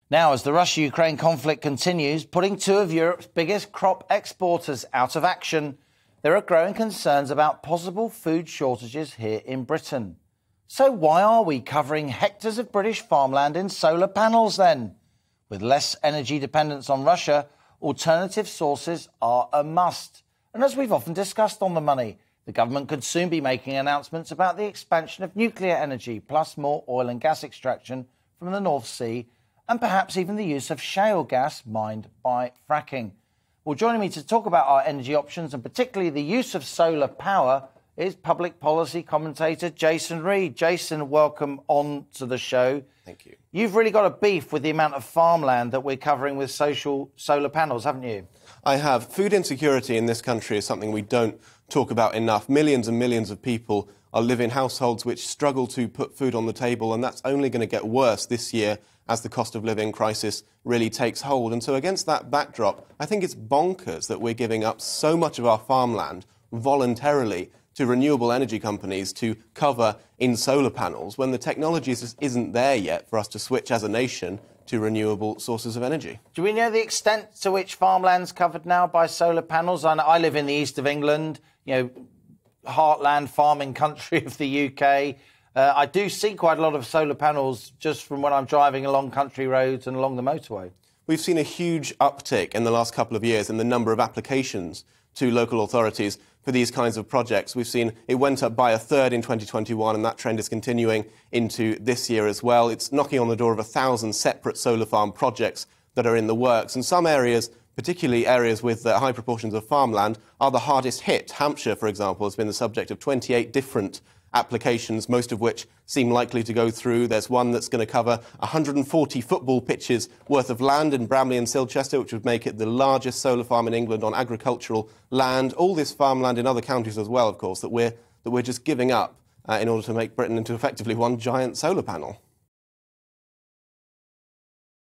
Now, as the Russia-Ukraine conflict continues, putting two of Europe's biggest crop exporters out of action, there are growing concerns about possible food shortages here in Britain. So why are we covering hectares of British farmland in solar panels then? With less energy dependence on Russia, alternative sources are a must. And as we've often discussed on The Money, the government could soon be making announcements about the expansion of nuclear energy, plus more oil and gas extraction from the North Sea, and perhaps even the use of shale gas mined by fracking. Well, joining me to talk about our energy options and particularly the use of solar power is public policy commentator Jason Reed. Jason, welcome on to the show. Thank you. You've really got a beef with the amount of farmland that we're covering with solar panels, haven't you? I have. Food insecurity in this country is something we don't talk about enough. Millions and millions of people live in households which struggle to put food on the table, and that's only going to get worse this year as the cost of living crisis really takes hold. And so against that backdrop, I think it's bonkers that we're giving up so much of our farmland voluntarily to renewable energy companies to cover in solar panels when the technology just isn't there yet for us to switch as a nation to renewable sources of energy. Do we know the extent to which farmland's covered now by solar panels? I live in the east of England, heartland farming country of the UK. I do see quite a lot of solar panels just from when I'm driving along country roads and along the motorway. We've seen a huge uptick in the last couple of years in the number of applications to local authorities for these kinds of projects. We've seen it went up by a third in 2021, and that trend is continuing into this year as well. It's knocking on the door of 1,000 separate solar farm projects that are in the works. And some areas, particularly areas with high proportions of farmland, are the hardest hit. Hampshire, for example, has been the subject of 28 different applications, most of which seem likely to go through. There's one that's going to cover 140 football pitches worth of land in Bramley and Silchester, which would make it the largest solar farm in England on agricultural land. All this farmland in other counties as well, of course, that we're just giving up in order to make Britain into effectively one giant solar panel.